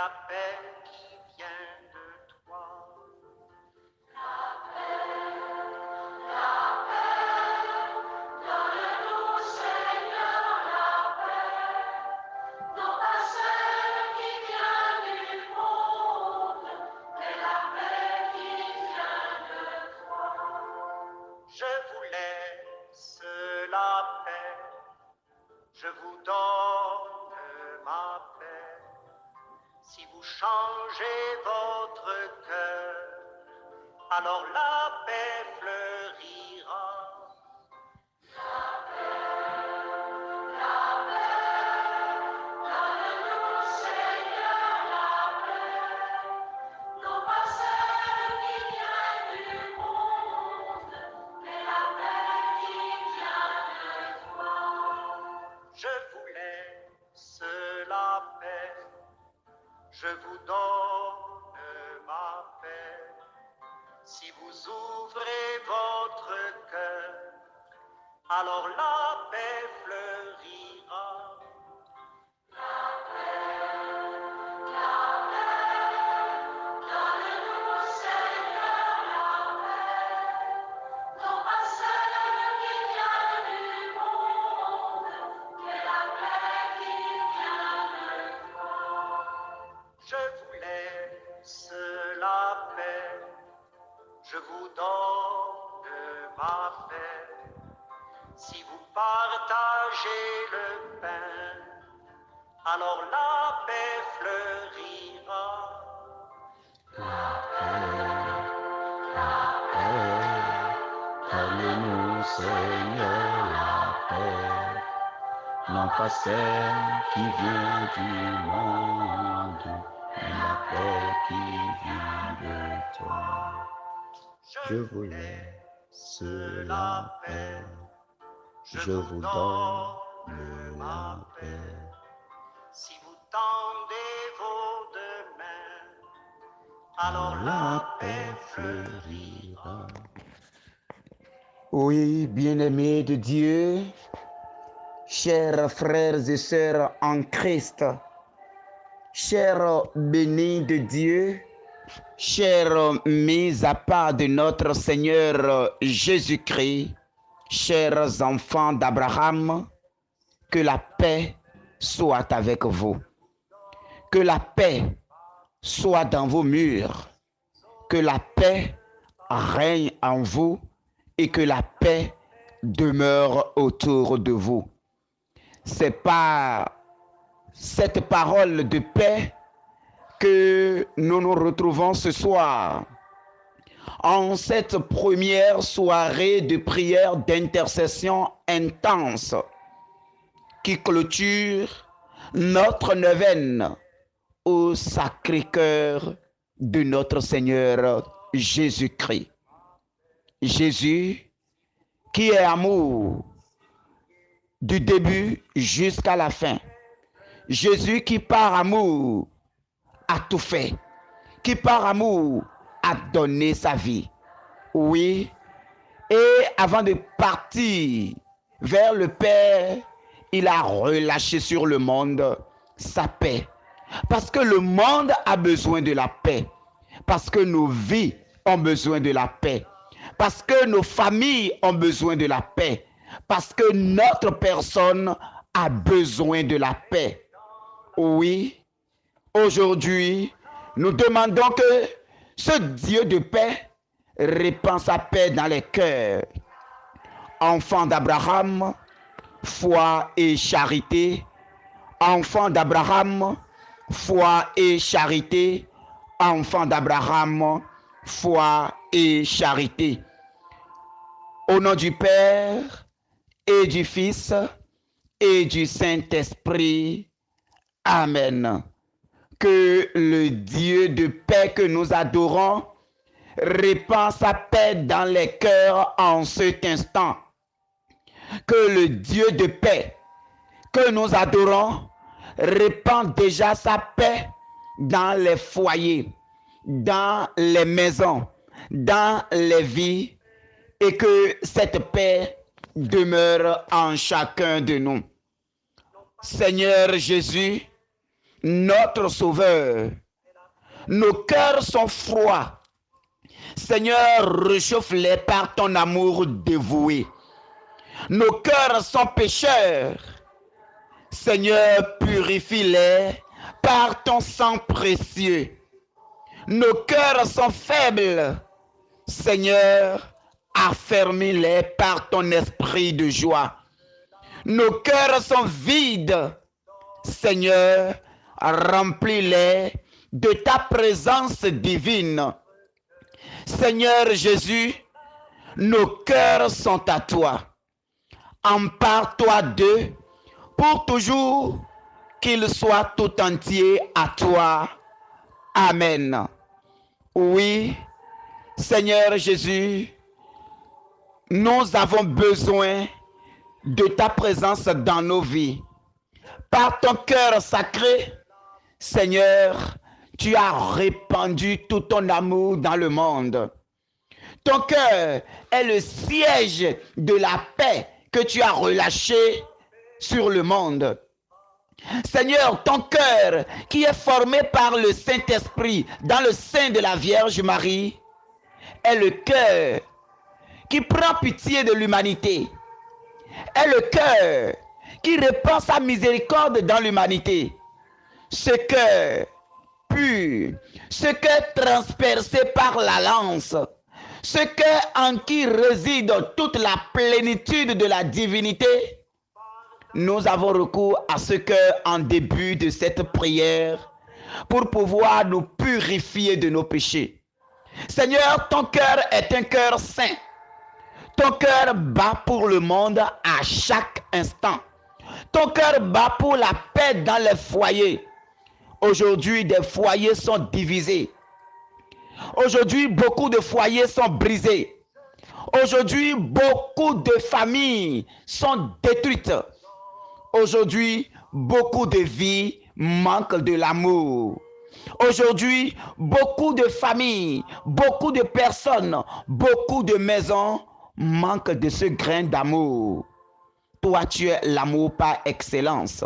la paix qui vient de toi. Donne-nous, Seigneur, la paix, non pas celle qui vient du monde, mais la paix qui vient de toi. Je vous laisse la paix, je vous donne ma paix. Si vous changez votre cœur, alors la paix fleurira. Donne-nous, Seigneur, la paix, non pas celle qui vient du monde, mais la paix qui vient de toi. Je vous laisse la paix, je vous donne ma paix. Si vous ouvrez votre cœur, alors la paix fleurira. Donne-nous, Seigneur, la paix, non pas celle qui vient du monde, mais la paix qui vient de toi. Je vous laisse la paix, je vous donne ma paix. Si vous partagez le pain, alors la paix fleurira. Donne-nous, Seigneur, la paix, non pas celle qui vient du monde, mais la paix qui vient de toi. Je vous laisse la paix, je vous donne la paix. Si vous tendez vos deux mains, alors La paix fleurira. Oui, bien-aimés de Dieu, chers frères et sœurs en Christ, chers bénis de Dieu, chers mis à part de notre Seigneur Jésus-Christ, chers enfants d'Abraham, que la paix soit avec vous, que la paix soit dans vos murs, que la paix règne en vous et que la paix demeure autour de vous. C'est par cette parole de paix que nous nous retrouvons ce soir en cette première soirée de prière d'intercession intense qui clôture notre neuvaine au Sacré-Cœur de notre Seigneur Jésus-Christ. Jésus qui est amour du début jusqu'à la fin. Jésus qui par amour a tout fait, qui par amour a donné sa vie. Oui, et avant de partir vers le Père, il a relâché sur le monde sa paix. Parce que le monde a besoin de la paix. Parce que nos vies ont besoin de la paix. Parce que nos familles ont besoin de la paix. Parce que notre personne a besoin de la paix. Oui, aujourd'hui, nous demandons que ce Dieu de paix répand sa paix dans les cœurs. Enfants d'Abraham, foi et charité. Enfants d'Abraham, foi et charité. Enfants d'Abraham, foi et charité. Au nom du Père et du Fils et du Saint-Esprit. Amen. Que le Dieu de paix que nous adorons répand sa paix dans les cœurs en cet instant. Que le Dieu de paix que nous adorons répand déjà sa paix dans les foyers, dans les maisons, dans les vies, et que cette paix demeure en chacun de nous. Seigneur Jésus, notre Sauveur. Nos cœurs sont froids. Seigneur, réchauffe-les par ton amour dévoué. Nos cœurs sont pécheurs. Seigneur, purifie-les par ton sang précieux. Nos cœurs sont faibles. Seigneur, affermis-les par ton esprit de joie. Nos cœurs sont vides. Seigneur, remplis-les de ta présence divine. Seigneur Jésus, nos cœurs sont à toi. Empare-toi d'eux pour toujours, qu'ils soient tout entiers à toi. Amen. Oui, Seigneur Jésus, nous avons besoin de ta présence dans nos vies. Par ton cœur sacré, Seigneur, tu as répandu tout ton amour dans le monde. Ton cœur est le siège de la paix que tu as relâché sur le monde. Seigneur, ton cœur qui est formé par le Saint-Esprit dans le sein de la Vierge Marie est le cœur qui prend pitié de l'humanité, est le cœur qui répand sa miséricorde dans l'humanité. Ce cœur pur, ce cœur transpercé par la lance, ce cœur en qui réside toute la plénitude de la divinité. Nous avons recours à ce cœur en début de cette prière pour pouvoir nous purifier de nos péchés. Seigneur, ton cœur est un cœur saint. Ton cœur bat pour le monde à chaque instant. Ton cœur bat pour la paix dans les foyers. Aujourd'hui, des foyers sont divisés. Aujourd'hui, beaucoup de foyers sont brisés. Aujourd'hui, beaucoup de familles sont détruites. Aujourd'hui, beaucoup de vies manquent de l'amour. Aujourd'hui, beaucoup de familles, beaucoup de personnes, beaucoup de maisons manquent de ce grain d'amour. Toi, tu es l'amour par excellence.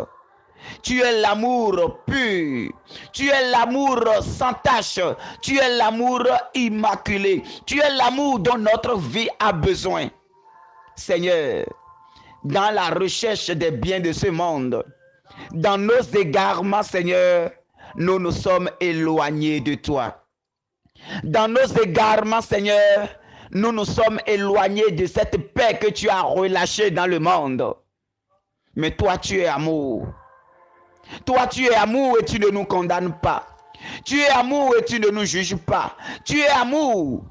Tu es l'amour pur. Tu es l'amour sans tache. Tu es l'amour immaculé. Tu es l'amour dont notre vie a besoin. Seigneur, dans la recherche des biens de ce monde, dans nos égarements, Seigneur, nous nous sommes éloignés de toi. Dans nos égarements, Seigneur, nous nous sommes éloignés de cette paix que tu as relâchée dans le monde. Mais toi, tu es amour. Toi, tu es amour et tu ne nous condamnes pas. Tu es amour et tu ne nous juges pas. Tu es amour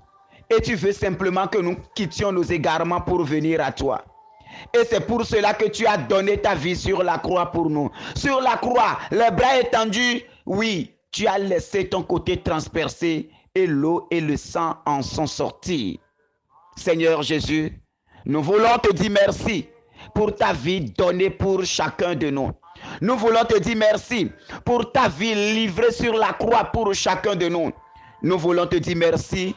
et tu veux simplement que nous quittions nos égarements pour venir à toi. Et c'est pour cela que tu as donné ta vie sur la croix pour nous. Sur la croix, les bras étendus, oui, tu as laissé ton côté transpercé et l'eau et le sang en sont sortis. Seigneur Jésus, nous voulons te dire merci pour ta vie donnée pour chacun de nous. Nous voulons te dire merci pour ta vie livrée sur la croix pour chacun de nous. Nous voulons te dire merci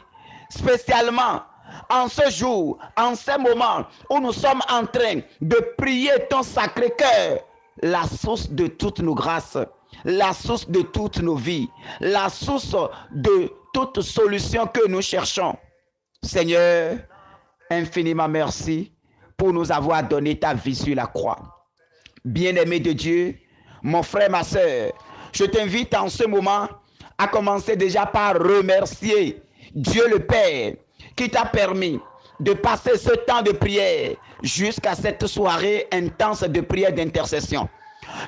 spécialement en ce jour, en ces moments où nous sommes en train de prier ton sacré cœur, la source de toutes nos grâces, la source de toutes nos vies, la source de toute solution que nous cherchons. Seigneur, infiniment merci pour nous avoir donné ta vie sur la croix. Bien-aimé de Dieu, mon frère, ma soeur, je t'invite en ce moment à commencer déjà par remercier Dieu le Père qui t'a permis de passer ce temps de prière jusqu'à cette soirée intense de prière d'intercession.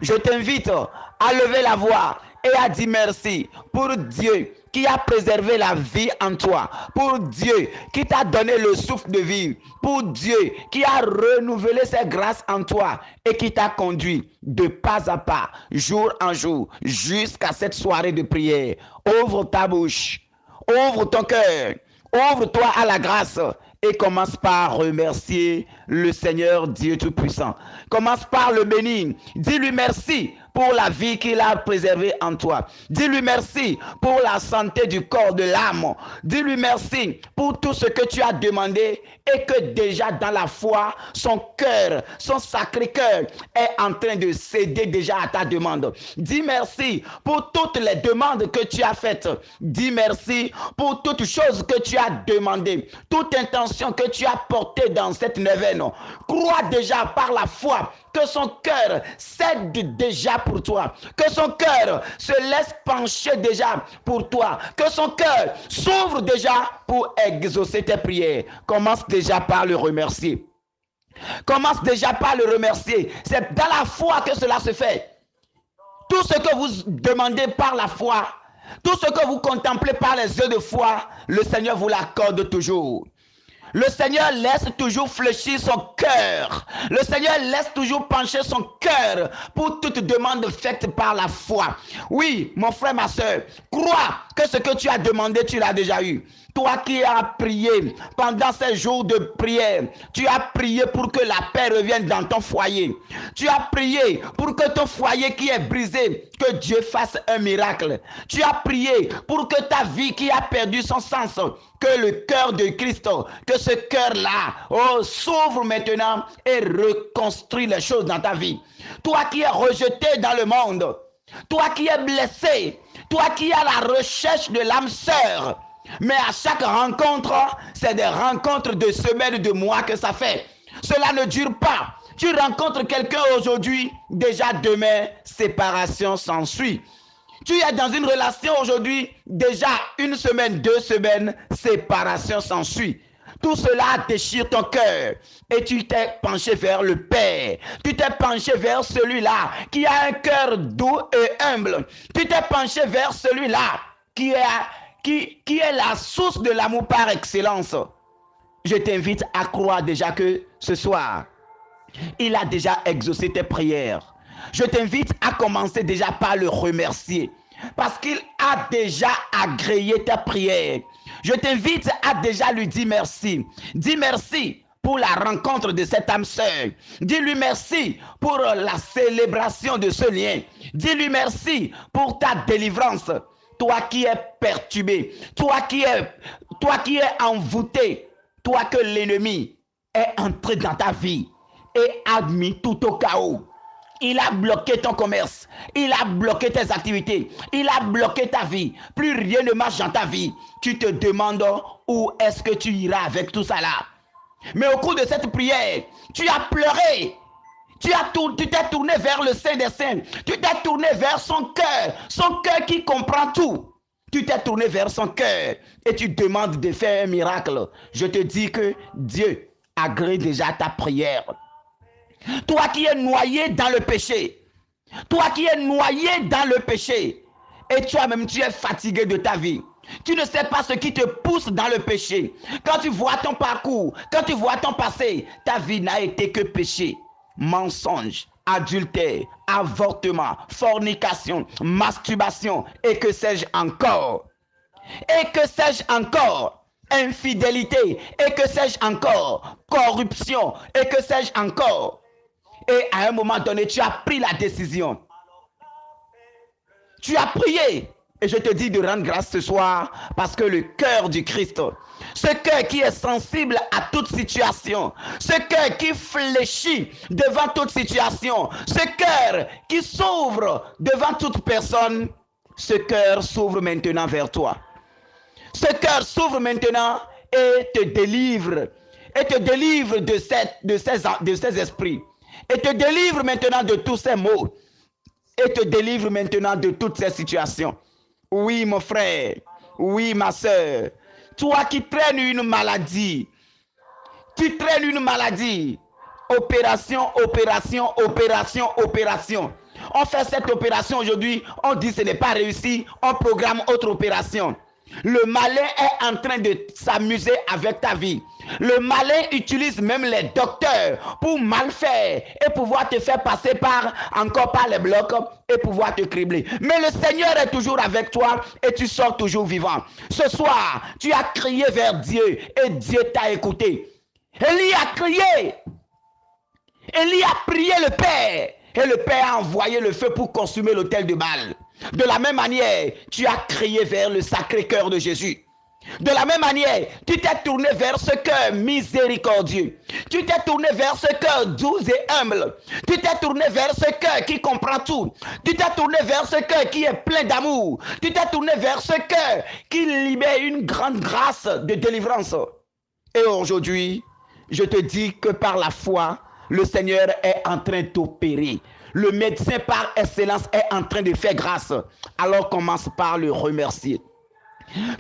Je t'invite à lever la voix et à dire merci pour Dieu qui a préservé la vie en toi, pour Dieu qui t'a donné le souffle de vie, pour Dieu qui a renouvelé ses grâces en toi et qui t'a conduit de pas à pas, jour en jour, jusqu'à cette soirée de prière. Ouvre ta bouche, ouvre ton cœur, ouvre-toi à la grâce et commence par remercier le Seigneur Dieu Tout-Puissant. Commence par le bénir. Dis-lui merci pour la vie qu'il a préservée en toi. Dis-lui merci pour la santé du corps, de l'âme. Dis-lui merci pour tout ce que tu as demandé et que déjà dans la foi, son cœur, son sacré cœur est en train de céder déjà à ta demande. Dis merci pour toutes les demandes que tu as faites. Dis merci pour toutes choses que tu as demandées, toute intention que tu as portée dans cette neuvaine. Crois déjà par la foi que son cœur cède déjà pour toi, que son cœur se laisse pencher déjà pour toi, que son cœur s'ouvre déjà pour exaucer tes prières. Commence déjà par le remercier. Commence déjà par le remercier. C'est dans la foi que cela se fait. Tout ce que vous demandez par la foi, tout ce que vous contemplez par les yeux de foi, le Seigneur vous l'accorde toujours. Le Seigneur laisse toujours fléchir son cœur. Le Seigneur laisse toujours pencher son cœur pour toute demande faite par la foi. Oui, mon frère, ma soeur, crois que ce que tu as demandé, tu l'as déjà eu. Toi qui as prié pendant ces jours de prière, tu as prié pour que la paix revienne dans ton foyer. Tu as prié pour que ton foyer qui est brisé, que Dieu fasse un miracle. Tu as prié pour que ta vie qui a perdu son sens, que le cœur de Christ, que ce cœur-là s'ouvre maintenant et reconstruit les choses dans ta vie. Toi qui es rejeté dans le monde, toi qui es blessé, toi qui es à la recherche de l'âme sœur, mais à chaque rencontre, c'est des rencontres de semaines, de mois que ça fait. Cela ne dure pas. Tu rencontres quelqu'un aujourd'hui, déjà demain, séparation s'ensuit. Tu es dans une relation aujourd'hui, déjà une semaine, 2 semaines, séparation s'ensuit. Tout cela déchire ton cœur et tu t'es penché vers le Père. Tu t'es penché vers celui-là qui a un cœur doux et humble. Tu t'es penché vers celui-là qui est la source de l'amour par excellence. Je t'invite à croire déjà que ce soir, il a déjà exaucé tes prières. Je t'invite à commencer déjà par le remercier parce qu'il a déjà agréé ta prière. Je t'invite à déjà lui dire merci. Dis merci pour la rencontre de cette âme sœur. Dis-lui merci pour la célébration de ce lien. Dis-lui merci pour ta délivrance. Toi qui es perturbé, toi qui es envoûté, toi que l'ennemi est entré dans ta vie et a mis tout au chaos. Il a bloqué ton commerce, il a bloqué tes activités, il a bloqué ta vie. Plus rien ne marche dans ta vie. Tu te demandes où est-ce que tu iras avec tout ça là. Mais au cours de cette prière, tu as pleuré. Tu t'es tourné vers le Saint des Saints. Tu t'es tourné vers son cœur qui comprend tout. Tu t'es tourné vers son cœur et tu demandes de faire un miracle. Je te dis que Dieu agrée déjà ta prière. Toi qui es noyé dans le péché, toi qui es noyé dans le péché, et toi-même tu es fatigué de ta vie. Tu ne sais pas ce qui te pousse dans le péché. Quand tu vois ton parcours, quand tu vois ton passé, ta vie n'a été que péché. Mensonge, adultère, avortement, fornication, masturbation, et que sais-je encore? Et que sais-je encore? Infidélité, et que sais-je encore? Corruption, et que sais-je encore? Et à un moment donné, tu as pris la décision. Tu as prié. Et je te dis de rendre grâce ce soir parce que le cœur du Christ, ce cœur qui est sensible à toute situation, ce cœur qui fléchit devant toute situation, ce cœur qui s'ouvre devant toute personne, ce cœur s'ouvre maintenant vers toi. Ce cœur s'ouvre maintenant et te délivre de ces esprits. Et te délivre maintenant de tous ces maux. Et te délivre maintenant de toutes ces situations. Oui, mon frère. Oui, ma soeur. Toi qui traînes une maladie. Tu traînes une maladie. Opération, opération, opération, opération. On fait cette opération aujourd'hui. On dit que ce n'est pas réussi. On programme autre opération. Le malin est en train de s'amuser avec ta vie. Le malin utilise même les docteurs pour mal faire et pouvoir te faire passer encore par les blocs et pouvoir te cribler. Mais le Seigneur est toujours avec toi et tu sors toujours vivant. Ce soir, tu as crié vers Dieu et Dieu t'a écouté. Élie a crié. Élie a prié le Père. Et le Père a envoyé le feu pour consumer l'autel de Baal. De la même manière, tu as crié vers le Sacré-Cœur de Jésus. De la même manière, tu t'es tourné vers ce cœur miséricordieux. Tu t'es tourné vers ce cœur doux et humble. Tu t'es tourné vers ce cœur qui comprend tout. Tu t'es tourné vers ce cœur qui est plein d'amour. Tu t'es tourné vers ce cœur qui libère une grande grâce de délivrance. Et aujourd'hui, je te dis que par la foi, le Seigneur est en train d'opérer. Le médecin par excellence est en train de faire grâce. Alors commence par le remercier.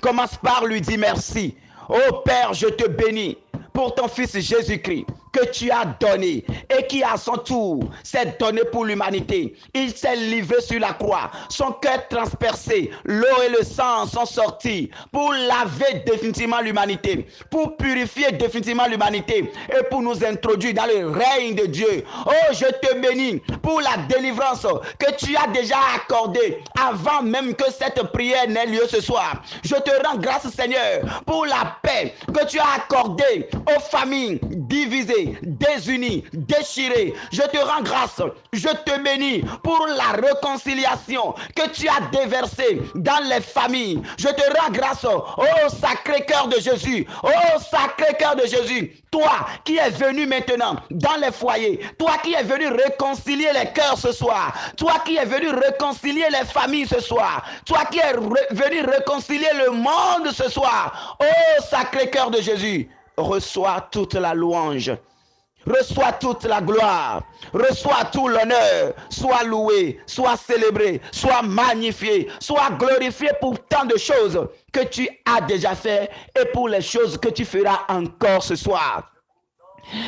Commence par lui dire merci. Oh Père, je te bénis pour ton Fils Jésus-Christ que tu as donné et qui à son tour s'est donné pour l'humanité. Il s'est livré sur la croix, son cœur transpercé, l'eau et le sang sont sortis pour laver définitivement l'humanité, pour purifier définitivement l'humanité et pour nous introduire dans le règne de Dieu. Oh, je te bénis pour la délivrance que tu as déjà accordée avant même que cette prière n'ait lieu ce soir. Je te rends grâce, Seigneur, pour la paix que tu as accordée aux familles divisées, désunies, déchirées. Je te rends grâce, je te bénis pour la réconciliation que tu as déversée dans les familles. Je te rends grâce, oh Sacré-Cœur de Jésus, oh Sacré-Cœur de Jésus, toi qui es venu maintenant dans les foyers, toi qui es venu réconcilier les cœurs ce soir, toi qui es venu réconcilier les familles ce soir, toi qui es venu réconcilier le monde ce soir, oh Sacré-Cœur de Jésus, reçois toute la louange. Reçois toute la gloire, reçois tout l'honneur, sois loué, sois célébré, sois magnifié, sois glorifié pour tant de choses que tu as déjà fait et pour les choses que tu feras encore ce soir.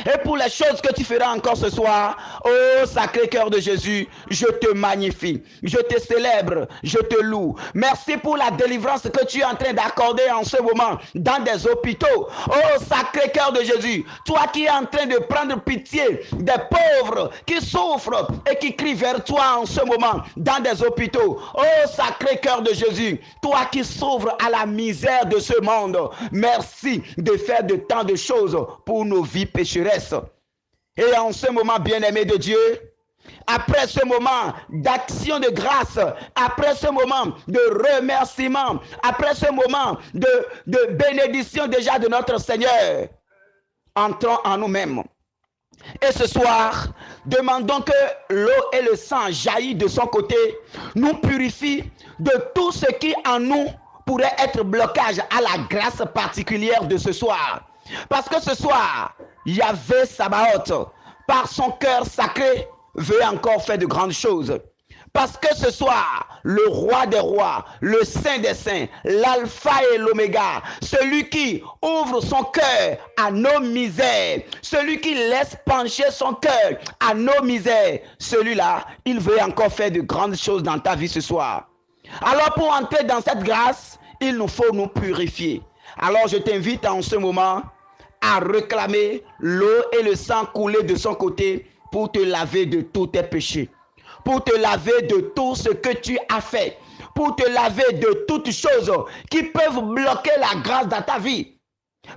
Et pour les choses que tu feras encore ce soir, oh Sacré-Cœur de Jésus, je te magnifie, je te célèbre, je te loue. Merci pour la délivrance que tu es en train d'accorder en ce moment dans des hôpitaux. Oh Sacré-Cœur de Jésus, toi qui es en train de prendre pitié des pauvres qui souffrent et qui crient vers toi en ce moment dans des hôpitaux. Oh Sacré-Cœur de Jésus, toi qui s'ouvres à la misère de ce monde, merci de faire de tant de choses pour nos vies pécheresses. Et en ce moment, bien-aimé de Dieu, après ce moment d'action de grâce, après ce moment de remerciement, après ce moment de bénédiction déjà de notre Seigneur, entrons en nous-mêmes. Et ce soir, demandons que l'eau et le sang jaillissent de son côté, nous purifient de tout ce qui en nous pourrait être blocage à la grâce particulière de ce soir. Parce que ce soir, Yahvé Sabaoth, par son cœur sacré, veut encore faire de grandes choses. Parce que ce soir, le roi des rois, le saint des saints, l'alpha et l'oméga, celui qui ouvre son cœur à nos misères, celui qui laisse pencher son cœur à nos misères, celui-là, il veut encore faire de grandes choses dans ta vie ce soir. Alors pour entrer dans cette grâce, il nous faut nous purifier. Alors je t'invite en ce moment à réclamer l'eau et le sang coulés de son côté pour te laver de tous tes péchés, pour te laver de tout ce que tu as fait, pour te laver de toutes choses qui peuvent bloquer la grâce dans ta vie.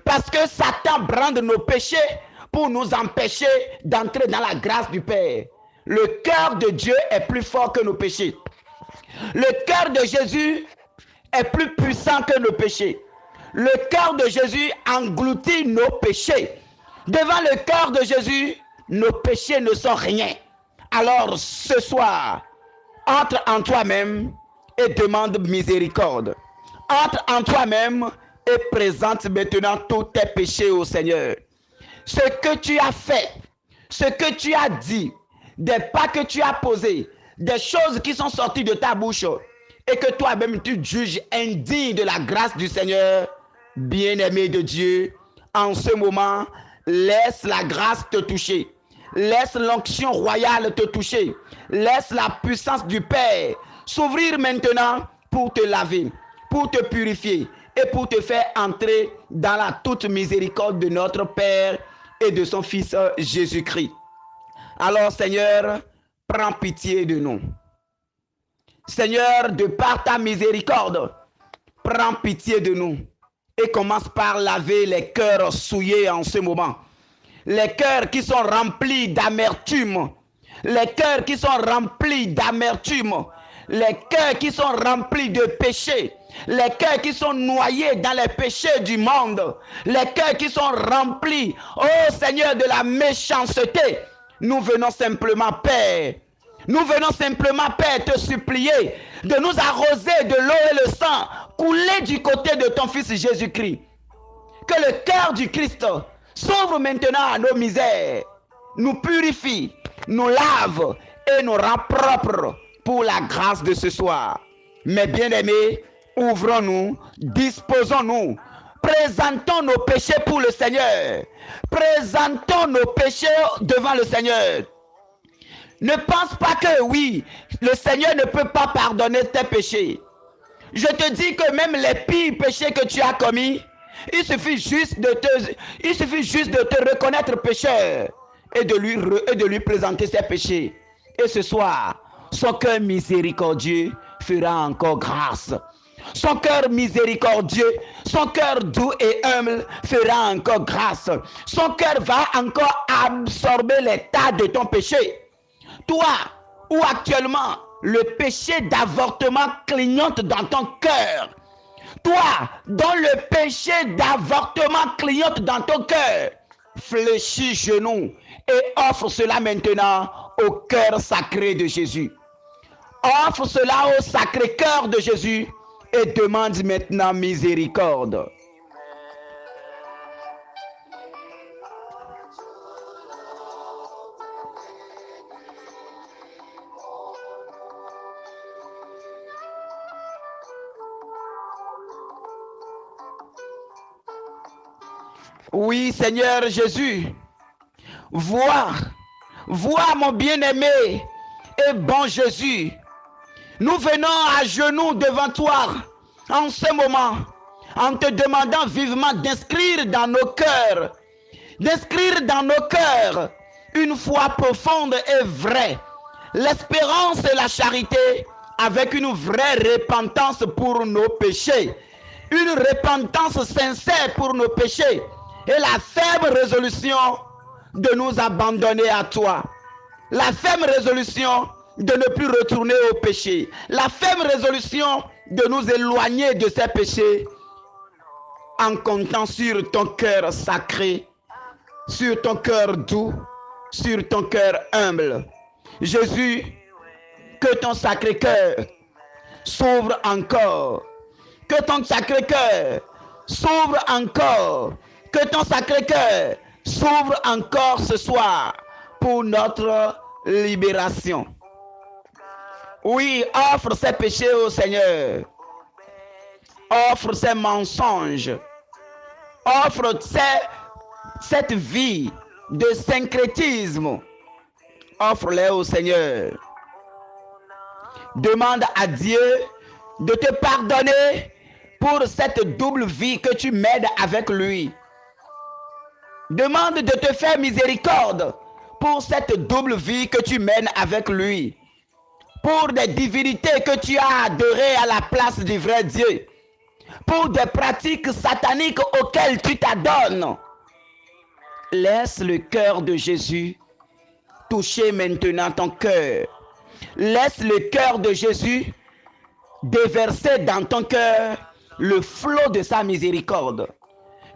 Parce que Satan brande nos péchés pour nous empêcher d'entrer dans la grâce du Père. Le cœur de Dieu est plus fort que nos péchés. Le cœur de Jésus est plus puissant que nos péchés. Le cœur de Jésus engloutit nos péchés. Devant le cœur de Jésus, nos péchés ne sont rien. Alors ce soir, entre en toi-même et demande miséricorde. Entre en toi-même et présente maintenant tous tes péchés au Seigneur. Ce que tu as fait, ce que tu as dit, des pas que tu as posés, des choses qui sont sorties de ta bouche et que toi-même tu juges indigne de la grâce du Seigneur, bien-aimé de Dieu, en ce moment, laisse la grâce te toucher. Laisse l'onction royale te toucher. Laisse la puissance du Père s'ouvrir maintenant pour te laver, pour te purifier et pour te faire entrer dans la toute miséricorde de notre Père et de son Fils Jésus-Christ. Alors, Seigneur, prends pitié de nous. Seigneur, de par ta miséricorde, prends pitié de nous. Et commence par laver les cœurs souillés en ce moment. Les cœurs qui sont remplis d'amertume. les cœurs qui sont remplis d'amertume, les cœurs qui sont remplis de péché, les cœurs qui sont noyés dans les péchés du monde, les cœurs qui sont remplis, oh Seigneur, de la méchanceté. Nous venons simplement, Père, te supplier de nous arroser de l'eau et le sang coulé du côté de ton Fils Jésus-Christ. Que le cœur du Christ s'ouvre maintenant à nos misères, nous purifie, nous lave et nous rend propres pour la grâce de ce soir. Mes bien-aimés, ouvrons-nous, disposons-nous, présentons nos péchés pour le Seigneur. Présentons nos péchés devant le Seigneur. Ne pense pas que oui, le Seigneur ne peut pas pardonner tes péchés. Je te dis que même les pires péchés que tu as commis, il suffit juste de te reconnaître pécheur et de lui présenter ses péchés. Et ce soir, son cœur miséricordieux fera encore grâce. Son cœur miséricordieux, son cœur doux et humble fera encore grâce. Son cœur va encore absorber les tas de ton péché. Toi, où actuellement le péché d'avortement clignote dans ton cœur, toi, dont le péché d'avortement clignote dans ton cœur, fléchis genoux et offre cela maintenant au cœur sacré de Jésus. Offre cela au sacré cœur de Jésus et demande maintenant miséricorde. Oui, Seigneur Jésus, vois mon bien-aimé et bon Jésus. Nous venons à genoux devant toi en ce moment, en te demandant vivement d'inscrire dans nos cœurs une foi profonde et vraie, l'espérance et la charité avec une vraie repentance pour nos péchés, une repentance sincère pour nos péchés et la ferme résolution de nous abandonner à toi. La ferme résolution de ne plus retourner au péché. La ferme résolution de nous éloigner de ces péchés en comptant sur ton cœur sacré, sur ton cœur doux, sur ton cœur humble. Jésus, que ton sacré cœur s'ouvre encore. Que ton sacré cœur s'ouvre encore. Que ton sacré cœur s'ouvre encore ce soir pour notre libération. Oui, offre ces péchés au Seigneur. Offre ces mensonges. Offre cette vie de syncrétisme. Offre-les au Seigneur. Demande à Dieu de te pardonner pour cette double vie que tu mènes avec lui. Demande de te faire miséricorde pour cette double vie que tu mènes avec lui. Pour des divinités que tu as adorées à la place du vrai Dieu. Pour des pratiques sataniques auxquelles tu t'adonnes. Laisse le cœur de Jésus toucher maintenant ton cœur. Laisse le cœur de Jésus déverser dans ton cœur le flot de sa miséricorde.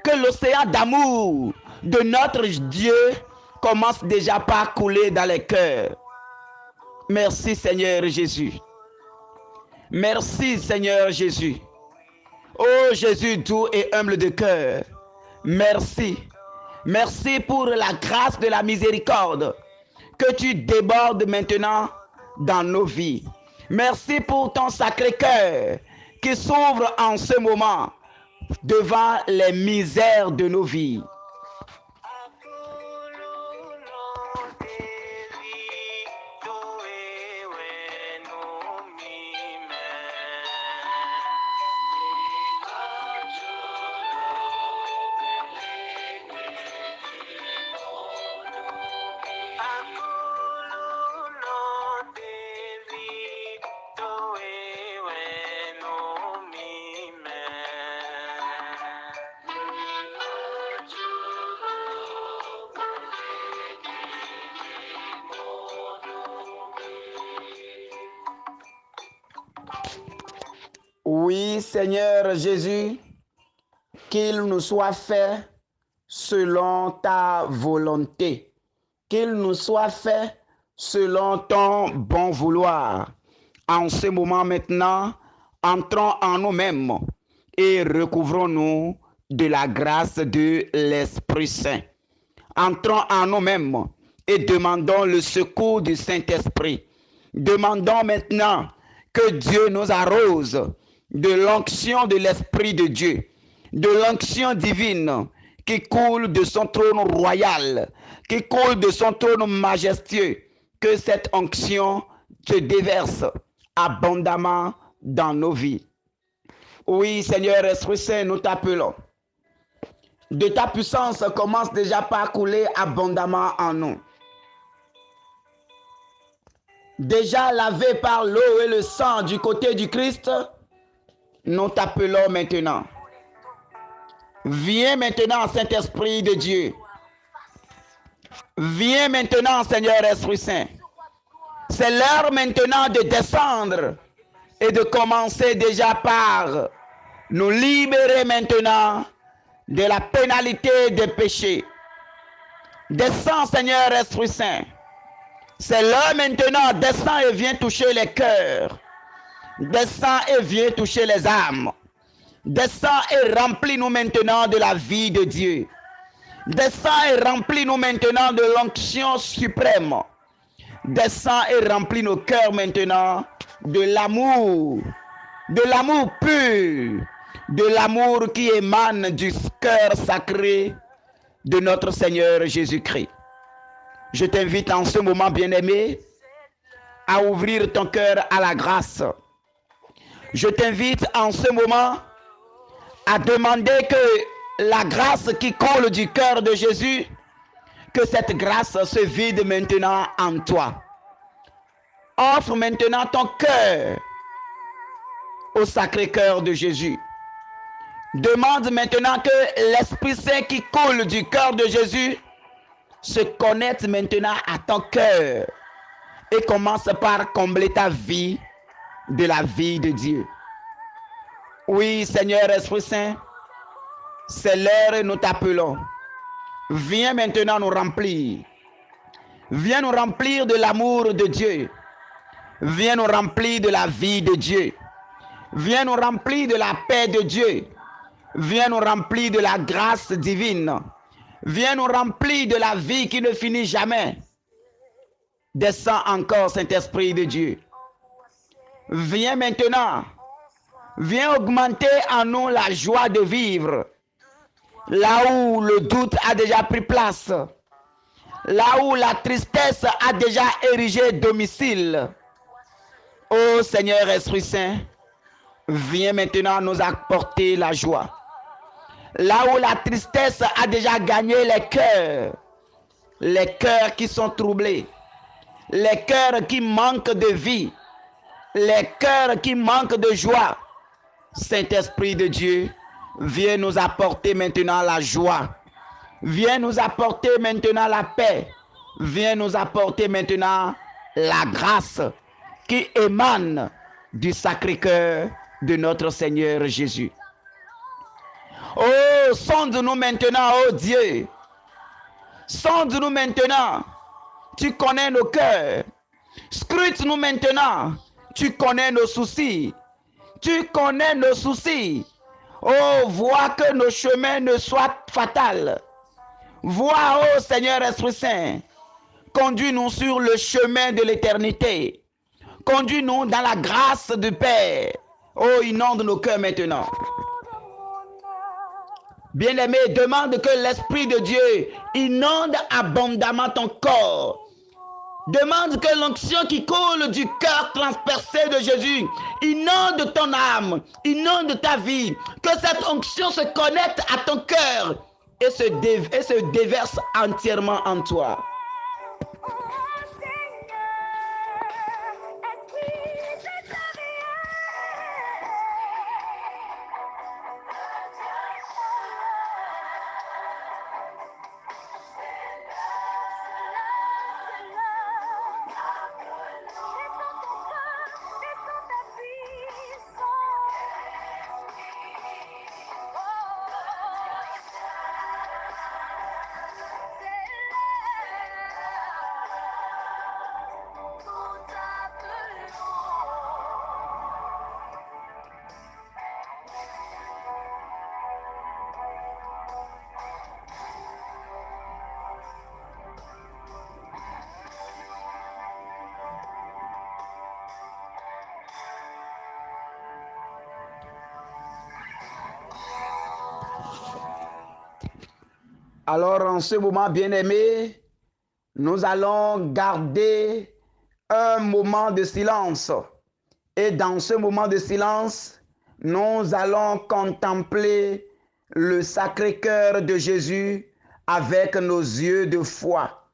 Que l'océan d'amour de notre Dieu commence déjà par couler dans les cœurs. Merci Seigneur Jésus. Merci Seigneur Jésus. Oh Jésus doux et humble de cœur. Merci. Merci pour la grâce de la miséricorde que tu débordes maintenant dans nos vies. Merci pour ton sacré cœur qui s'ouvre en ce moment devant les misères de nos vies. Oui, Seigneur Jésus, qu'il nous soit fait selon ta volonté, qu'il nous soit fait selon ton bon vouloir. En ce moment maintenant, entrons en nous-mêmes et recouvrons-nous de la grâce de l'Esprit Saint. Entrons en nous-mêmes et demandons le secours du Saint-Esprit. Demandons maintenant que Dieu nous arrose de l'onction de l'Esprit de Dieu, de l'onction divine qui coule de son trône royal, qui coule de son trône majestueux, que cette onction se déverse abondamment dans nos vies. Oui, Seigneur Esprit Saint, nous t'appelons. De ta puissance commence déjà par couler abondamment en nous. Déjà lavé par l'eau et le sang du côté du Christ, nous t'appelons maintenant. Viens maintenant, Saint-Esprit de Dieu. Viens maintenant, Seigneur Esprit Saint. C'est l'heure maintenant de descendre et de commencer déjà par nous libérer maintenant de la pénalité des péchés. Descends, Seigneur Esprit Saint. C'est l'heure maintenant, descends et viens toucher les cœurs. Descends et viens toucher les âmes. Descends et remplis-nous maintenant de la vie de Dieu. Descends et remplis-nous maintenant de l'onction suprême. Descends et remplis nos cœurs maintenant de l'amour pur, de l'amour qui émane du cœur sacré de notre Seigneur Jésus-Christ. Je t'invite en ce moment, bien-aimé, à ouvrir ton cœur à la grâce. Je t'invite en ce moment à demander que la grâce qui coule du cœur de Jésus, que cette grâce se vide maintenant en toi. Offre maintenant ton cœur au Sacré-Cœur de Jésus. Demande maintenant que l'Esprit Saint qui coule du cœur de Jésus se connecte maintenant à ton cœur et commence par combler ta vie de la vie de Dieu. Oui, Seigneur Esprit Saint, c'est l'heure et nous t'appelons. Viens maintenant nous remplir. Viens nous remplir de l'amour de Dieu. Viens nous remplir de la vie de Dieu. Viens nous remplir de la paix de Dieu. Viens nous remplir de la grâce divine. Viens nous remplir de la vie qui ne finit jamais. Descends encore, Saint-Esprit de Dieu. Viens maintenant. Viens augmenter en nous la joie de vivre. Là où le doute a déjà pris place. Là où la tristesse a déjà érigé domicile. Ô Seigneur Esprit Saint, viens maintenant nous apporter la joie. Là où la tristesse a déjà gagné les cœurs qui sont troublés, les cœurs qui manquent de vie, les cœurs qui manquent de joie. Saint-Esprit de Dieu, viens nous apporter maintenant la joie. Viens nous apporter maintenant la paix. Viens nous apporter maintenant la grâce qui émane du Sacré-Cœur de notre Seigneur Jésus. Oh, sonde-nous maintenant, oh Dieu. Sonde-nous maintenant. Tu connais nos cœurs. Scrute-nous maintenant. Tu connais nos soucis. Tu connais nos soucis. Oh, vois que nos chemins ne soient fatals. Vois, oh Seigneur Esprit Saint, conduis-nous sur le chemin de l'éternité. Conduis-nous dans la grâce du Père. Oh, inonde nos cœurs maintenant. Bien-aimé, demande que l'Esprit de Dieu inonde abondamment ton corps. Demande que l'onction qui coule du cœur transpercé de Jésus inonde ton âme, inonde ta vie. Que cette onction se connecte à ton cœur et se déverse entièrement en toi. Alors en ce moment, bien-aimé, nous allons garder un moment de silence. Et dans ce moment de silence, nous allons contempler le Sacré-Cœur de Jésus avec nos yeux de foi.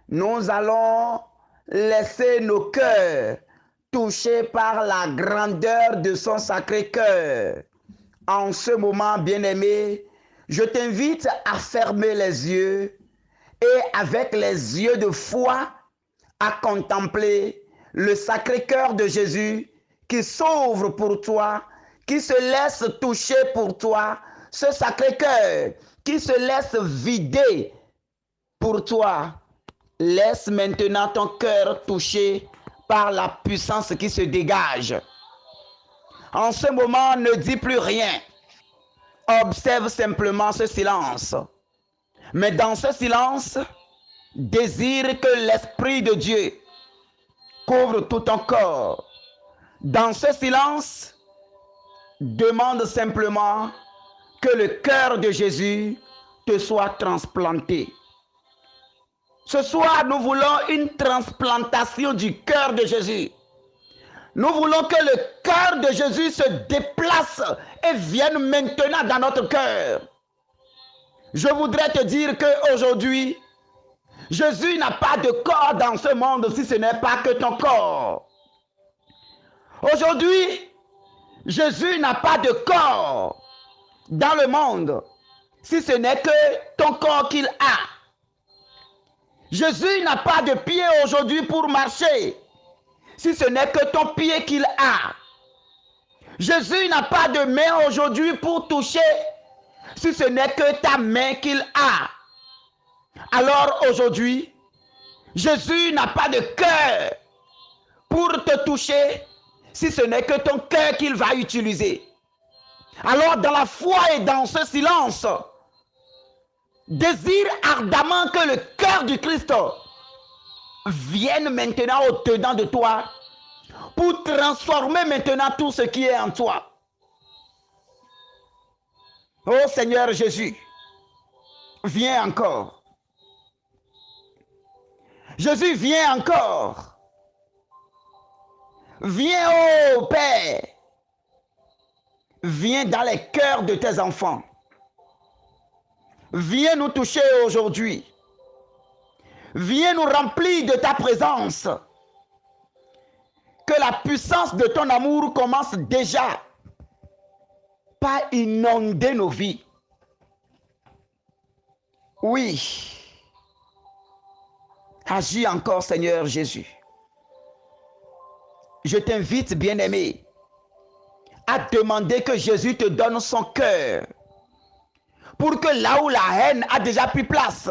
Nous allons laisser nos cœurs touchés par la grandeur de son Sacré-Cœur. En ce moment, bien-aimé, je t'invite à fermer les yeux et avec les yeux de foi à contempler le Sacré-Cœur de Jésus qui s'ouvre pour toi, qui se laisse toucher pour toi, ce Sacré-Cœur qui se laisse vider pour toi. Laisse maintenant ton cœur touché par la puissance qui se dégage. En ce moment, ne dis plus rien. Observe simplement ce silence. Mais dans ce silence, désire que l'Esprit de Dieu couvre tout ton corps. Dans ce silence, demande simplement que le cœur de Jésus te soit transplanté. Ce soir, nous voulons une transplantation du cœur de Jésus. Nous voulons que le cœur de Jésus se déplace et vienne maintenant dans notre cœur. Je voudrais te dire qu'aujourd'hui, Jésus n'a pas de corps dans ce monde si ce n'est pas que ton corps. Aujourd'hui, Jésus n'a pas de corps dans le monde si ce n'est que ton corps qu'il a. Jésus n'a pas de pied aujourd'hui pour marcher si ce n'est que ton pied qu'il a. Jésus n'a pas de main aujourd'hui pour toucher si ce n'est que ta main qu'il a. Alors aujourd'hui, Jésus n'a pas de cœur pour te toucher si ce n'est que ton cœur qu'il va utiliser. Alors dans la foi et dans ce silence, désire ardemment que le cœur du Christ vienne maintenant au-dedans de toi pour transformer maintenant tout ce qui est en toi. Oh Seigneur Jésus, viens encore. Jésus, viens encore. Viens, oh Père. Viens dans les cœurs de tes enfants. Viens nous toucher aujourd'hui. Viens nous remplir de ta présence. Que la puissance de ton amour commence déjà par inonder nos vies. Oui. Agis encore, Seigneur Jésus. Je t'invite, bien-aimé, à demander que Jésus te donne son cœur. Pour que là où la haine a déjà pris place,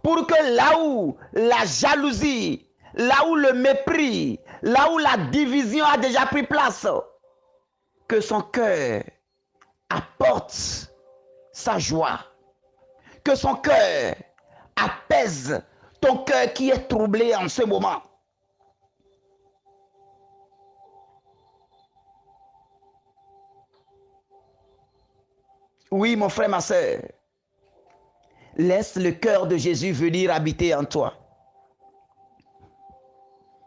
pour que là où la jalousie, là où le mépris, là où la division a déjà pris place, que son cœur apporte sa joie, que son cœur apaise ton cœur qui est troublé en ce moment. Oui, mon frère, ma soeur, laisse le cœur de Jésus venir habiter en toi.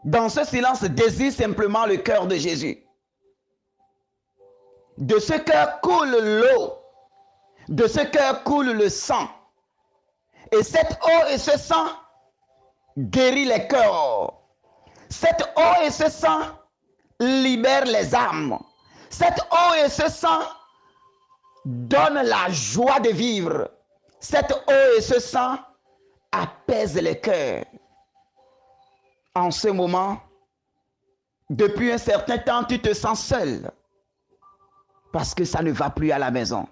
Dans ce silence, désire simplement le cœur de Jésus. De ce cœur coule l'eau. De ce cœur coule le sang. Et cette eau et ce sang guérit les cœurs. Cette eau et ce sang libèrent les âmes. Cette eau et ce sang donnent la joie de vivre. Cette eau et ce sang apaisent les cœurs. En ce moment, depuis un certain temps, tu te sens seul parce que ça ne va plus à la maison.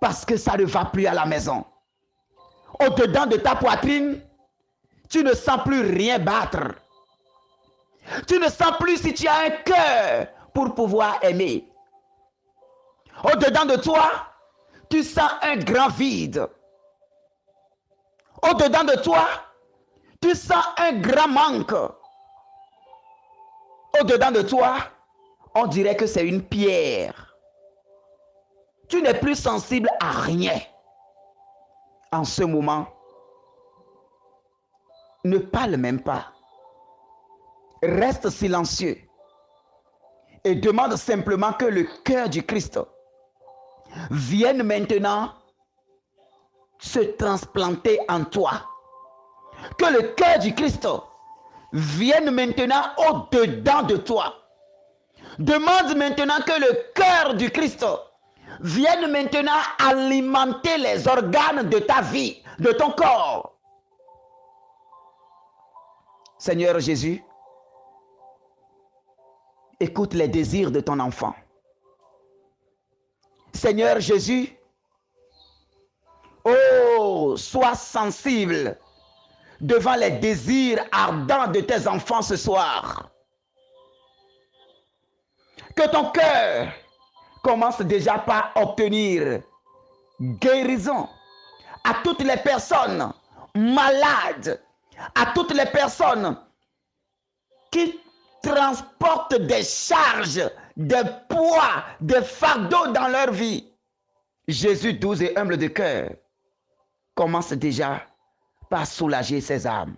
Parce que ça ne va plus à la maison. Au-dedans de ta poitrine, tu ne sens plus rien battre. Tu ne sens plus si tu as un cœur pour pouvoir aimer. Au-dedans de toi, tu sens un grand vide. Au-dedans de toi, tu sens un grand manque. Au-dedans de toi, on dirait que c'est une pierre. Tu n'es plus sensible à rien. En ce moment, ne parle même pas. Reste silencieux et demande simplement que le cœur du Christ vienne maintenant se transplanter en toi. Que le cœur du Christ vienne maintenant au-dedans de toi. Demande maintenant que le cœur du Christ vienne maintenant alimenter les organes de ta vie, de ton corps. Seigneur Jésus, écoute les désirs de ton enfant. Seigneur Jésus, oh, sois sensible devant les désirs ardents de tes enfants ce soir. Que ton cœur commence déjà par obtenir guérison à toutes les personnes malades, à toutes les personnes qui transportent des charges, des poids, des fardeaux dans leur vie. Jésus, doux et humble de cœur, commence déjà par soulager ses âmes.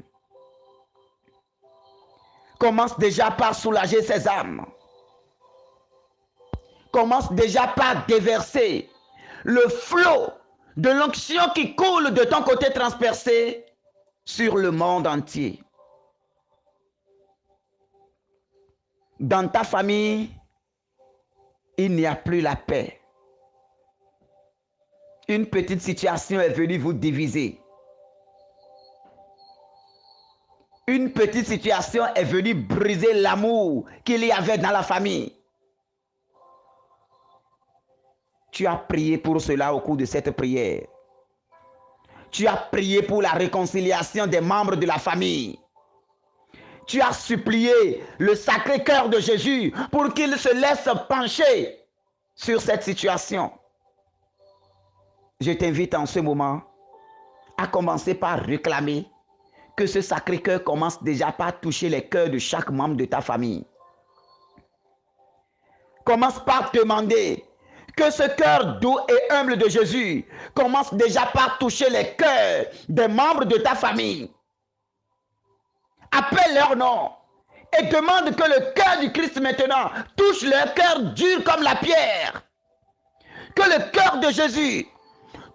Commence déjà par soulager ses âmes. Commence déjà par déverser le flot de l'onction qui coule de ton côté transpercé sur le monde entier. Dans ta famille, il n'y a plus la paix. Une petite situation est venue vous diviser. Une petite situation est venue briser l'amour qu'il y avait dans la famille. Tu as prié pour cela au cours de cette prière. Tu as prié pour la réconciliation des membres de la famille. Tu as supplié le Sacré-Cœur de Jésus pour qu'il se laisse pencher sur cette situation. Je t'invite en ce moment à commencer par réclamer que ce Sacré-Cœur commence déjà par toucher les cœurs de chaque membre de ta famille. Commence par demander que ce cœur doux et humble de Jésus commence déjà par toucher les cœurs des membres de ta famille. Appelle leur nom et demande que le cœur du Christ maintenant touche leur cœur dur comme la pierre. Que le cœur de Jésus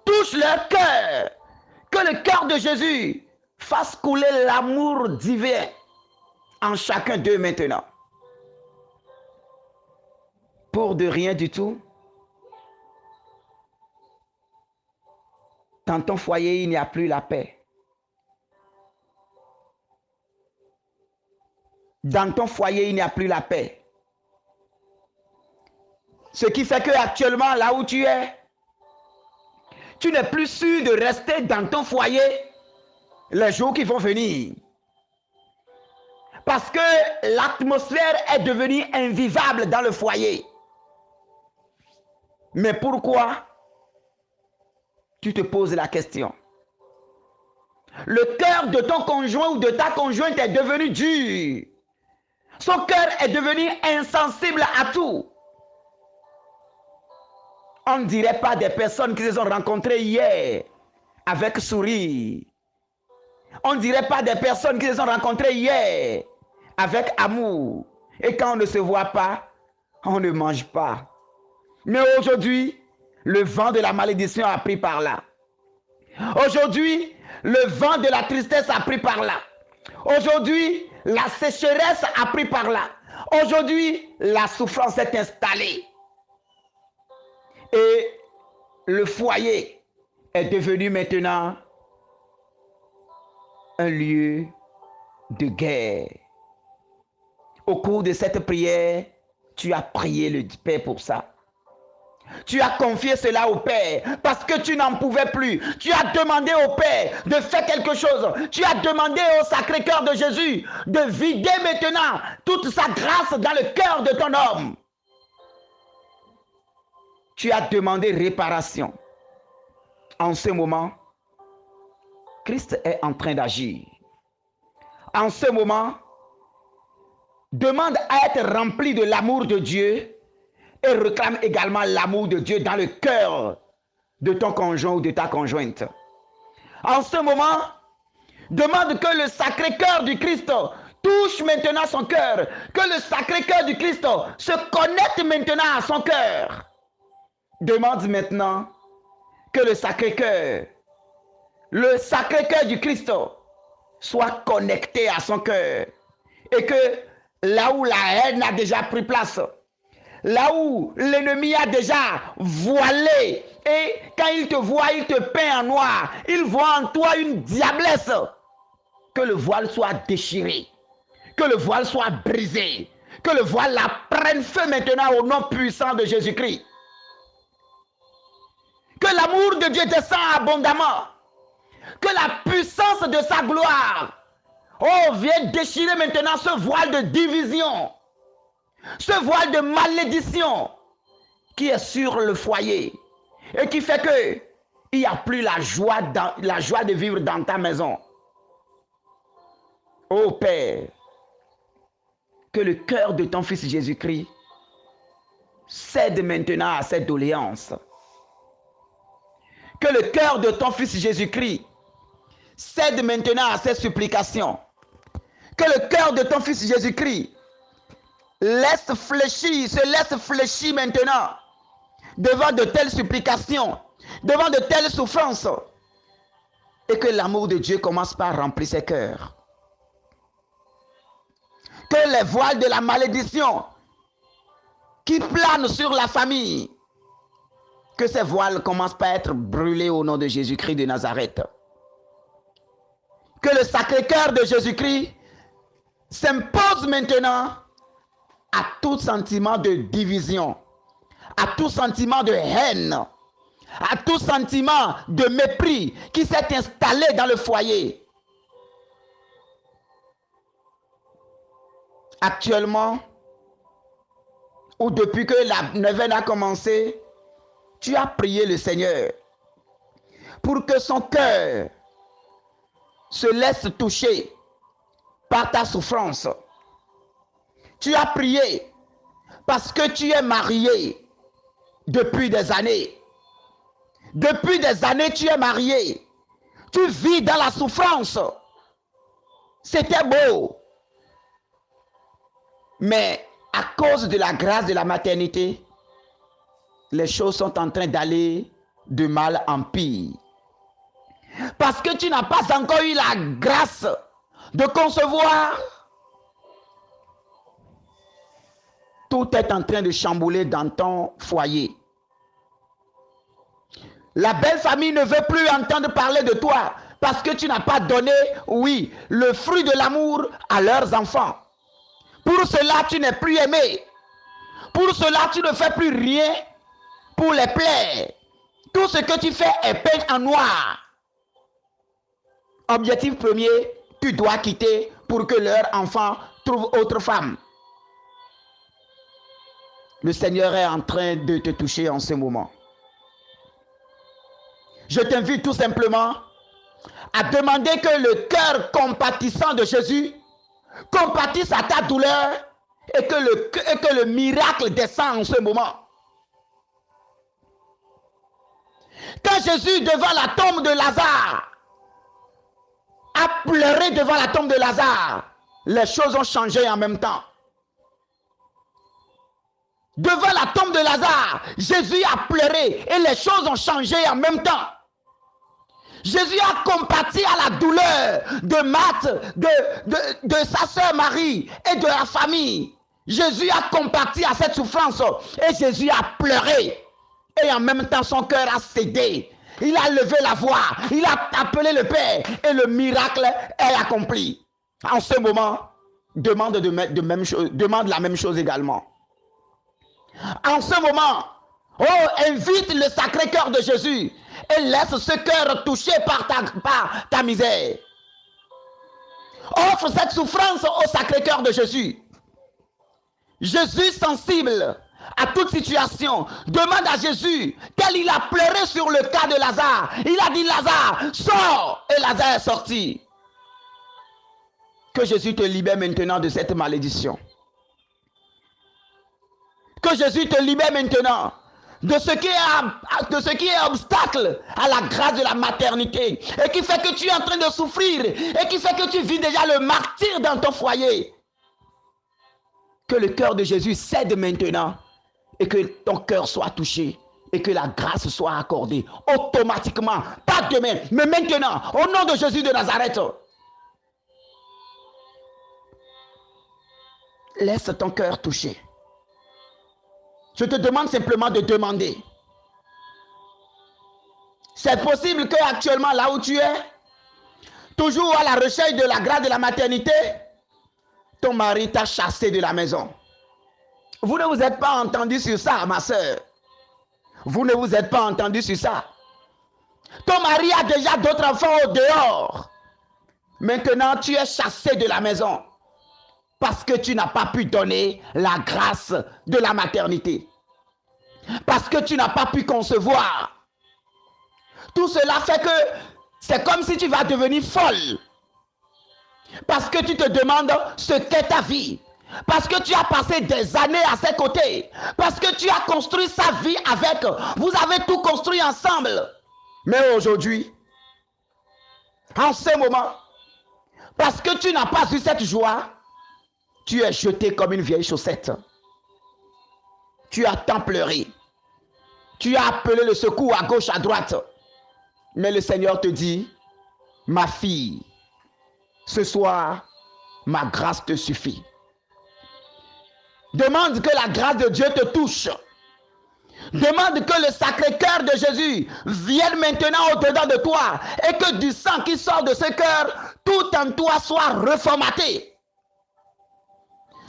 touche leur cœur. Que le cœur de Jésus fasse couler l'amour divin en chacun d'eux maintenant. Pour de rien du tout, dans ton foyer, il n'y a plus la paix. Dans ton foyer, il n'y a plus la paix. Ce qui fait que actuellement, là où tu es, tu n'es plus sûr de rester dans ton foyer les jours qui vont venir. Parce que l'atmosphère est devenue invivable dans le foyer. Mais pourquoi? Tu te poses la question. Le cœur de ton conjoint ou de ta conjointe est devenu dur. Son cœur est devenu insensible à tout. On ne dirait pas des personnes qui se sont rencontrées hier avec sourire. On ne dirait pas des personnes qui se sont rencontrées hier avec amour. Et quand on ne se voit pas, on ne mange pas. Mais aujourd'hui, le vent de la malédiction a pris par là. Aujourd'hui, le vent de la tristesse a pris par là. Aujourd'hui, la sécheresse a pris par là. Aujourd'hui, la souffrance est installée. Et le foyer est devenu maintenant un lieu de guerre. Au cours de cette prière, tu as prié le Père pour ça. Tu as confié cela au Père parce que tu n'en pouvais plus. Tu as demandé au Père de faire quelque chose. Tu as demandé au Sacré-Cœur de Jésus de vider maintenant toute sa grâce dans le cœur de ton homme. Tu as demandé réparation. En ce moment, Christ est en train d'agir. En ce moment, demande à être rempli de l'amour de Dieu et réclame également l'amour de Dieu dans le cœur de ton conjoint ou de ta conjointe. En ce moment, demande que le Sacré-Cœur du Christ touche maintenant son cœur, que le Sacré-Cœur du Christ se connecte maintenant à son cœur. Demande maintenant que le Sacré-Cœur du Christ soit connecté à son cœur et que là où la haine a déjà pris place, là où l'ennemi a déjà voilé, et quand il te voit, il te peint en noir, il voit en toi une diablesse, que le voile soit déchiré, que le voile soit brisé, que le voile la prenne feu maintenant au nom puissant de Jésus-Christ. Que l'amour de Dieu descend abondamment, que la puissance de sa gloire, vienne déchirer maintenant ce voile de division, ce voile de malédiction qui est sur le foyer et qui fait que il n'y a plus la joie de vivre dans ta maison. Ô Père, que le cœur de ton Fils Jésus-Christ cède maintenant à cette doléance. Que le cœur de ton Fils Jésus-Christ cède maintenant à cette supplication. Que le cœur de ton Fils Jésus-Christ se laisse fléchir maintenant devant de telles supplications, devant de telles souffrances, et que l'amour de Dieu commence par remplir ses cœurs. Que les voiles de la malédiction qui planent sur la famille, que ces voiles commencent par être brûlés au nom de Jésus-Christ de Nazareth. Que le Sacré-Cœur de Jésus-Christ s'impose maintenant à tout sentiment de division, à tout sentiment de haine, à tout sentiment de mépris qui s'est installé dans le foyer. Actuellement, ou depuis que la neuvaine a commencé, tu as prié le Seigneur pour que son cœur se laisse toucher par ta souffrance. Tu as prié parce que tu es marié depuis des années. Depuis des années, tu es marié. Tu vis dans la souffrance. C'était beau. Mais à cause de la grâce de la maternité, les choses sont en train d'aller de mal en pire. Parce que tu n'as pas encore eu la grâce de concevoir, tout est en train de chambouler dans ton foyer. La belle famille ne veut plus entendre parler de toi parce que tu n'as pas donné, oui, le fruit de l'amour à leurs enfants. Pour cela, tu n'es plus aimé. Pour cela, tu ne fais plus rien pour les plaire. Tout ce que tu fais est peint en noir. Objectif premier, tu dois quitter pour que leur enfant trouve autre femme. Le Seigneur est en train de te toucher en ce moment. Je t'invite tout simplement à demander que le cœur compatissant de Jésus compatisse à ta douleur et que le miracle descend en ce moment. Quand Jésus, devant la tombe de Lazare, a pleuré devant la tombe de Lazare, les choses ont changé en même temps. Devant la tombe de Lazare, Jésus a pleuré et les choses ont changé en même temps. Jésus a compati à la douleur de Marthe, de sa sœur Marie et de la famille. Jésus a compati à cette souffrance et Jésus a pleuré. Et en même temps, son cœur a cédé. Il a levé la voix, il a appelé le Père et le miracle est accompli. En ce moment, demande la même chose également. En ce moment, invite le Sacré-Cœur de Jésus et laisse ce cœur touché par ta misère. Offre cette souffrance au Sacré-Cœur de Jésus. Jésus, sensible à toute situation, demande à Jésus, tel il a pleuré sur le cas de Lazare. Il a dit, Lazare, sors! Et Lazare est sorti. Que Jésus te libère maintenant de cette malédiction. Que Jésus te libère maintenant de ce qui est obstacle à la grâce de la maternité et qui fait que tu es en train de souffrir et qui fait que tu vis déjà le martyre dans ton foyer. Que le cœur de Jésus cède maintenant et que ton cœur soit touché et que la grâce soit accordée automatiquement, pas demain, mais maintenant, au nom de Jésus de Nazareth. Laisse ton cœur toucher. Je te demande simplement de demander. C'est possible que actuellement, là où tu es, toujours à la recherche de la grâce de la maternité, ton mari t'a chassé de la maison. Vous ne vous êtes pas entendu sur ça, ma soeur. Vous ne vous êtes pas entendu sur ça. Ton mari a déjà d'autres enfants au dehors. Maintenant, tu es chassé de la maison parce que tu n'as pas pu donner la grâce de la maternité. Parce que tu n'as pas pu concevoir. Tout cela fait que c'est comme si tu vas devenir folle. Parce que tu te demandes ce qu'est ta vie. Parce que tu as passé des années à ses côtés. Parce que tu as construit sa vie avec. Vous avez tout construit ensemble. Mais aujourd'hui, en ce moment, parce que tu n'as pas eu cette joie, tu es jeté comme une vieille chaussette. Tu as tant pleuré. Tu as appelé le secours à gauche, à droite. Mais le Seigneur te dit, ma fille, ce soir, ma grâce te suffit. Demande que la grâce de Dieu te touche. Demande que le Sacré-Cœur de Jésus vienne maintenant au-dedans de toi et que du sang qui sort de ce cœur, tout en toi soit reformaté.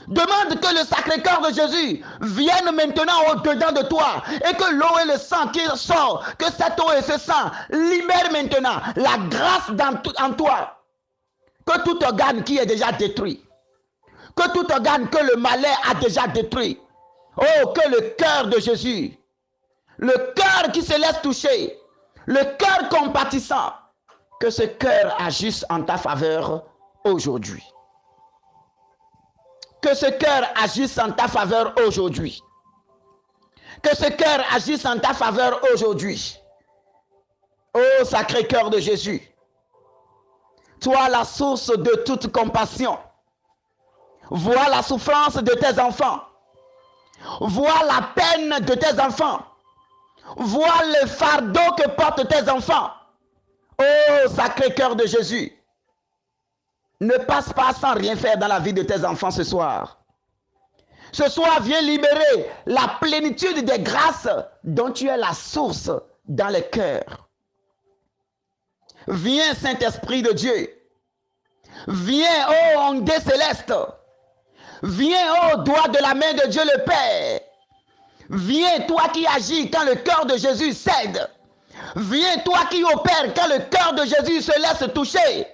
Demande que le Sacré-Cœur de Jésus vienne maintenant au-dedans de toi et que l'eau et le sang qui sort, que cette eau et ce sang libèrent maintenant la grâce en toi. Que tout organe qui est déjà détruit, que tout organe que le malheur a déjà détruit, oh, que le cœur de Jésus, le cœur qui se laisse toucher, le cœur compatissant, que ce cœur agisse en ta faveur aujourd'hui. Que ce cœur agisse en ta faveur aujourd'hui. Que ce cœur agisse en ta faveur aujourd'hui. Ô Sacré-Cœur de Jésus, toi la source de toute compassion, vois la souffrance de tes enfants, vois la peine de tes enfants, vois le fardeau que portent tes enfants. Ô Sacré-Cœur de Jésus, ne passe pas sans rien faire dans la vie de tes enfants ce soir. Ce soir, viens libérer la plénitude des grâces dont tu es la source dans le cœur. Viens, Saint-Esprit de Dieu. Viens, ô Ondé céleste. Viens, ô doigt de la main de Dieu le Père. Viens, toi qui agis quand le cœur de Jésus cède. Viens, toi qui opères quand le cœur de Jésus se laisse toucher.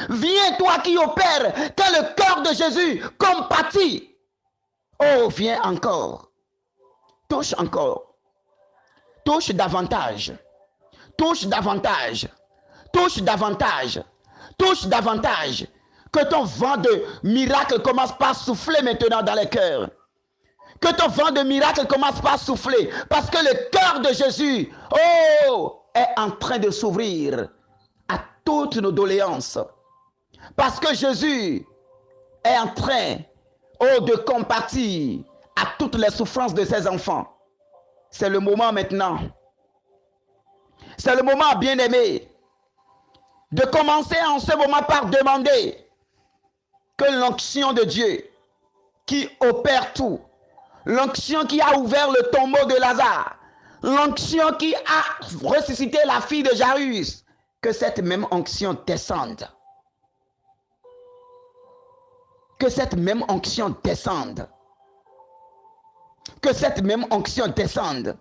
Viens, toi qui opères quand le cœur de Jésus compatit. Oh, viens encore. Touche encore. Touche davantage. Touche davantage. Touche davantage. Touche davantage. Que ton vent de miracle commence par souffler maintenant dans les cœurs. Que ton vent de miracle commence par souffler. Parce que le cœur de Jésus, oh, est en train de s'ouvrir à toutes nos doléances. Parce que Jésus est en train, oh, de compatir à toutes les souffrances de ses enfants. C'est le moment maintenant. C'est le moment, bien-aimé, de commencer en ce moment par demander que l'onction de Dieu qui opère tout, l'onction qui a ouvert le tombeau de Lazare, l'onction qui a ressuscité la fille de Jairus, que cette même onction descende. Que cette même onction descende. Que cette même onction descende.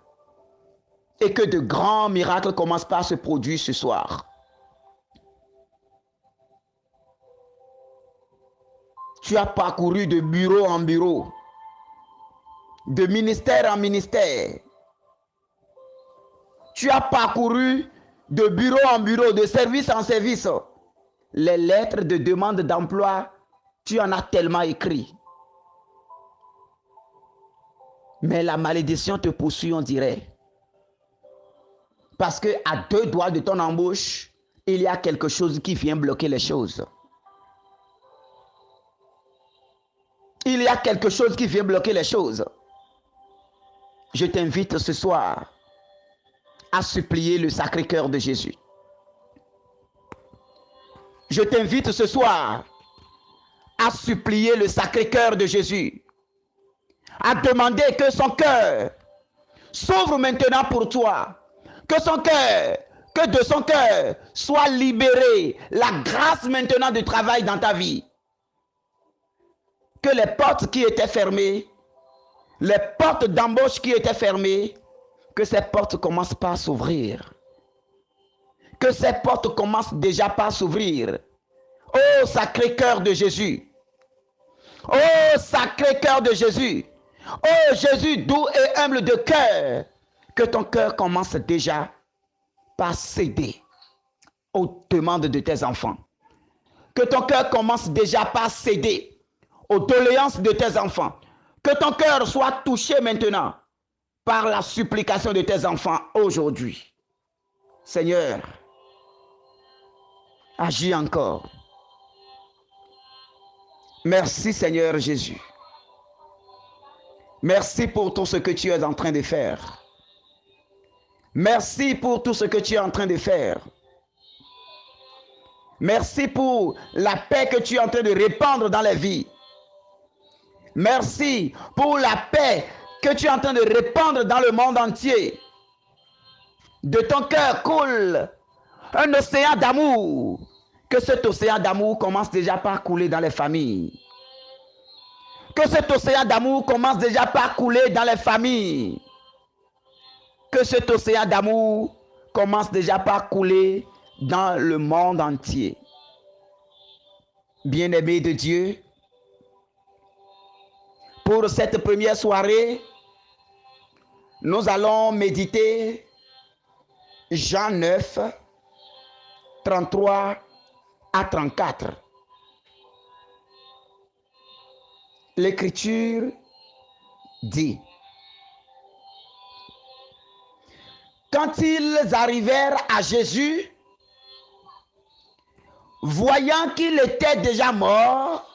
Et que de grands miracles commencent par se produire ce soir. Tu as parcouru de bureau en bureau, de ministère en ministère. Tu as parcouru de bureau en bureau, de service en service. Les lettres de demande d'emploi, tu en as tellement écrit. Mais la malédiction te poursuit, on dirait. Parce qu'à 2 doigts de ton embauche, il y a quelque chose qui vient bloquer les choses. Il y a quelque chose qui vient bloquer les choses. Je t'invite ce soir à supplier le Sacré-Cœur de Jésus. Je t'invite ce soir à supplier le Sacré-Cœur de Jésus, à demander que son cœur s'ouvre maintenant pour toi, que de son cœur soit libérée la grâce maintenant de travail dans ta vie, que les portes qui étaient fermées, les portes d'embauche qui étaient fermées, que ces portes commencent par s'ouvrir. Que ces portes commencent déjà par s'ouvrir. Oh Sacré-Cœur de Jésus. Oh Sacré-Cœur de Jésus. Oh Jésus doux et humble de cœur. Que ton cœur commence déjà par céder aux demandes de tes enfants. Que ton cœur commence déjà par céder aux doléances de tes enfants. Que ton cœur soit touché maintenant par la supplication de tes enfants aujourd'hui. Seigneur, agis encore. Merci Seigneur Jésus. Merci pour tout ce que tu es en train de faire. Merci pour tout ce que tu es en train de faire. Merci pour la paix que tu es en train de répandre dans les vies. Merci pour la paix que tu es en train de répandre dans le monde entier. De ton cœur coule un océan d'amour. Que cet océan d'amour commence déjà par couler dans les familles. Que cet océan d'amour commence déjà par couler dans les familles. Que cet océan d'amour commence déjà par couler dans le monde entier. Bien-aimés de Dieu, pour cette première soirée, nous allons méditer Jean 9, 33 à 34. L'Écriture dit: quand ils arrivèrent à Jésus, voyant qu'il était déjà mort,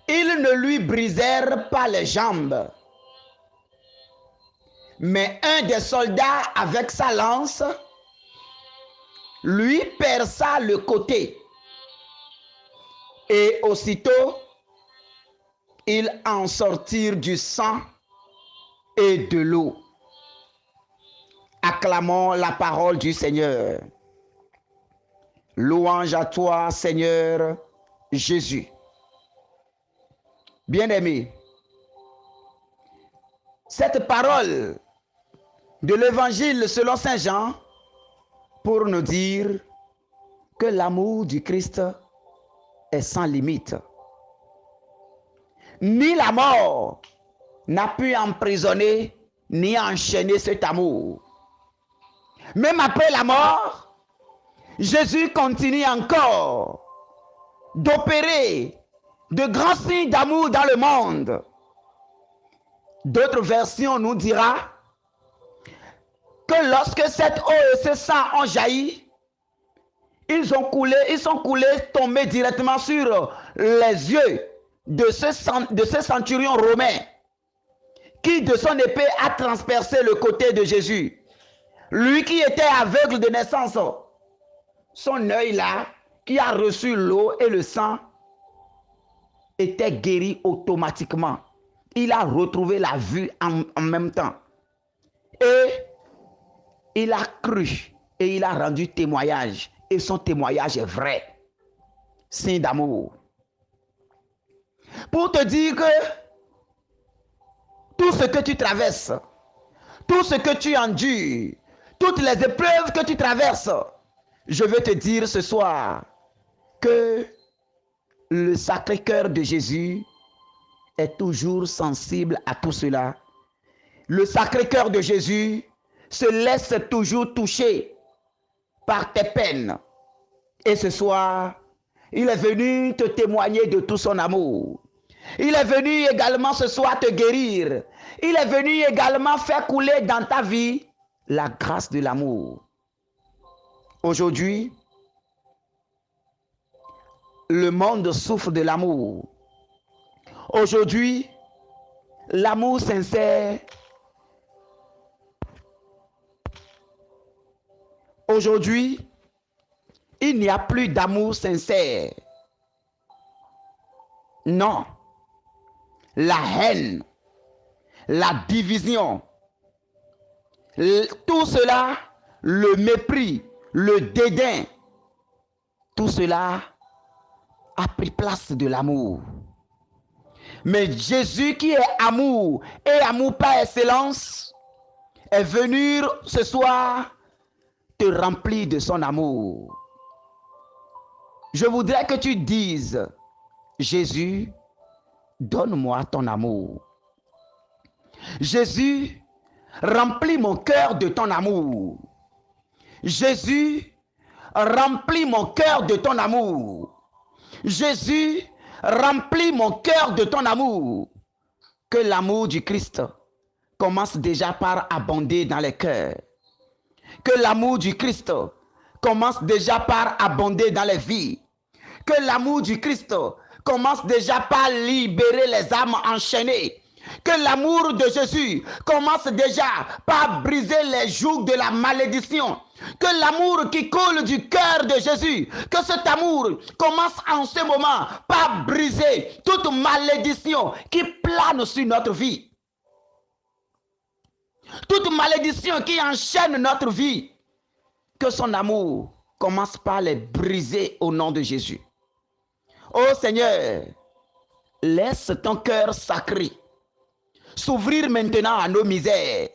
ils ne lui brisèrent pas les jambes. Mais un des soldats, avec sa lance, lui perça le côté. Et aussitôt, ils en sortirent du sang et de l'eau. Acclamons la parole du Seigneur. Louange à toi, Seigneur Jésus. Bien-aimés, cette parole de l'évangile selon Saint Jean pour nous dire que l'amour du Christ est sans limite. Ni la mort n'a pu emprisonner ni enchaîner cet amour. Même après la mort, Jésus continue encore d'opérer de grands signes d'amour dans le monde. D'autres versions nous dira que lorsque cette eau et ce sang ont jailli, ils sont coulés, tombés directement sur les yeux de ce centurion romain qui de son épée a transpercé le côté de Jésus. Lui qui était aveugle de naissance, son œil là, qui a reçu l'eau et le sang, était guéri automatiquement. Il a retrouvé la vue en même temps. Et il a cru et il a rendu témoignage. Et son témoignage est vrai. Signe d'amour. Pour te dire que tout ce que tu traverses, tout ce que tu endures, toutes les épreuves que tu traverses, je veux te dire ce soir que le Sacré-Cœur de Jésus est toujours sensible à tout cela. Le Sacré-Cœur de Jésus se laisse toujours toucher par tes peines. Et ce soir, il est venu te témoigner de tout son amour. Il est venu également ce soir te guérir. Il est venu également faire couler dans ta vie la grâce de l'amour. Aujourd'hui, le monde souffre de l'amour. Aujourd'hui, l'amour sincère. Aujourd'hui, il n'y a plus d'amour sincère. Non. La haine, la division, tout cela, le mépris, le dédain, tout cela a pris place de l'amour. Mais Jésus qui est amour et amour par excellence est venu ce soir te remplir de son amour. Je voudrais que tu dises, Jésus, donne-moi ton amour. Jésus, remplis mon cœur de ton amour. Jésus, remplis mon cœur de ton amour. Jésus, remplis mon cœur de ton amour. Que l'amour du Christ commence déjà par abonder dans les cœurs. Que l'amour du Christ commence déjà par abonder dans les vies. Que l'amour du Christ commence déjà par libérer les âmes enchaînées. Que l'amour de Jésus commence déjà par briser les jougs de la malédiction. Que l'amour qui coule du cœur de Jésus, que cet amour commence en ce moment par briser toute malédiction qui plane sur notre vie. Toute malédiction qui enchaîne notre vie. Que son amour commence par les briser au nom de Jésus. Oh Seigneur, laisse ton cœur sacré s'ouvrir maintenant à nos misères.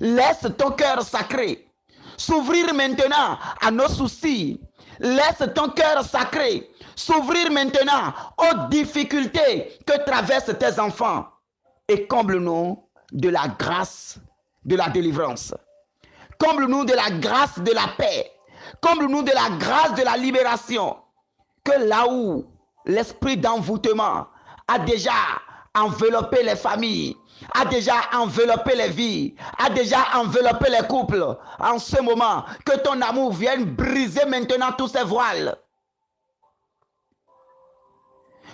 Laisse ton cœur sacré s'ouvrir maintenant à nos soucis. Laisse ton cœur sacré s'ouvrir maintenant aux difficultés que traversent tes enfants. Et comble-nous de la grâce de la délivrance. Comble-nous de la grâce de la paix. Comble-nous de la grâce de la libération. Que là où l'esprit d'envoûtement a déjà enveloppé les familles, a déjà enveloppé les vies, a déjà enveloppé les couples, en ce moment, que ton amour vienne briser maintenant tous ces voiles.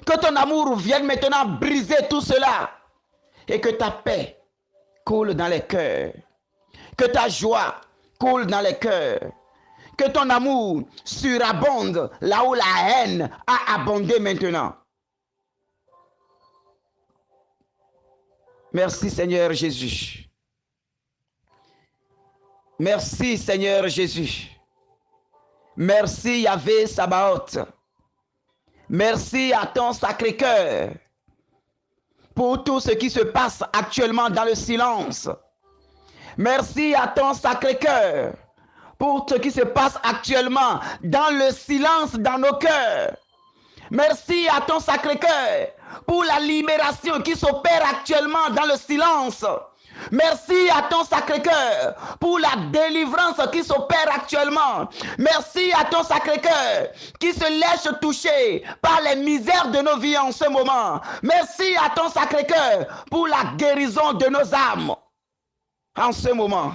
Que ton amour vienne maintenant briser tout cela. Et que ta paix coule dans les cœurs. Que ta joie coule dans les cœurs. Que ton amour surabonde là où la haine a abondé maintenant. Merci Seigneur Jésus. Merci Seigneur Jésus. Merci Yahvé Sabaoth. Merci à ton Sacré-Cœur pour tout ce qui se passe actuellement dans le silence. Merci à ton Sacré-Cœur pour ce qui se passe actuellement dans le silence dans nos cœurs. Merci à ton Sacré-Cœur pour la libération qui s'opère actuellement dans le silence. Merci à ton Sacré-Cœur pour la délivrance qui s'opère actuellement. Merci à ton Sacré-Cœur qui se laisse toucher par les misères de nos vies en ce moment. Merci à ton Sacré-Cœur pour la guérison de nos âmes en ce moment.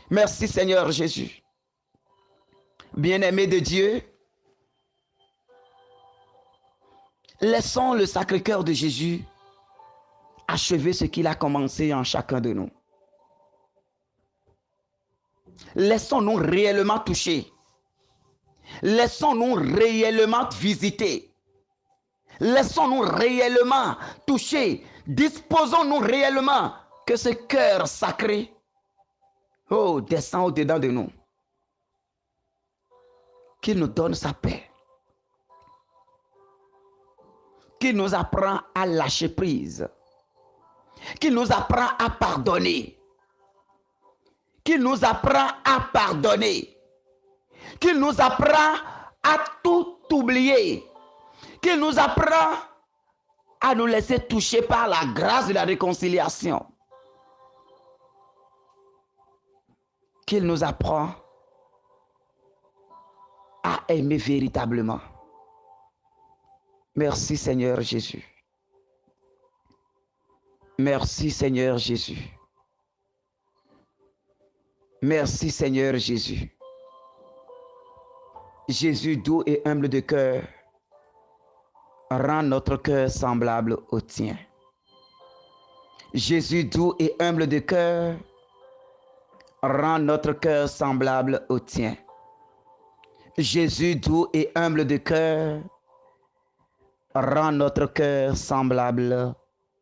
Merci Seigneur Jésus. Bien-aimé de Dieu, laissons le Sacré-Cœur de Jésus achever ce qu'il a commencé en chacun de nous. Laissons-nous réellement toucher. Laissons-nous réellement visiter. Laissons-nous réellement toucher. Disposons-nous réellement que ce cœur sacré, oh, descend au-dedans de nous. Qu'il nous donne sa paix. Qu'il nous apprend à lâcher prise. Qu'il nous apprend à pardonner. Qu'il nous apprend à pardonner. Qu'il nous apprend à tout oublier. Qu'il nous apprend à nous laisser toucher par la grâce de la réconciliation. Qu'il nous apprend à aimer véritablement. Merci Seigneur Jésus. Merci Seigneur Jésus. Merci Seigneur Jésus. Jésus doux et humble de cœur, rend notre cœur semblable au tien. Jésus doux et humble de cœur, rend notre cœur semblable au tien. Jésus doux et humble de cœur, rend notre cœur semblable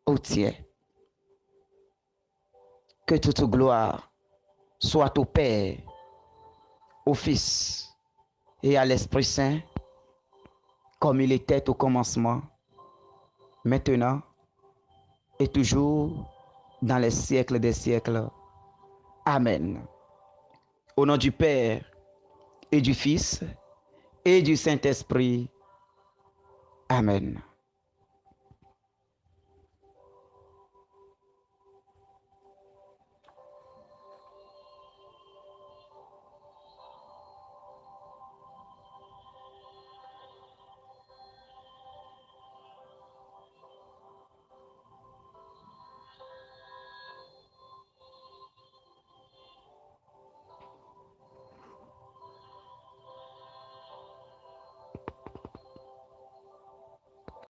au tien. Que toute gloire soit au Père, au Fils et à l'Esprit Saint, comme il était au commencement, maintenant et toujours, dans les siècles des siècles. Amen. Au nom du Père et du Fils et du Saint-Esprit. Amen.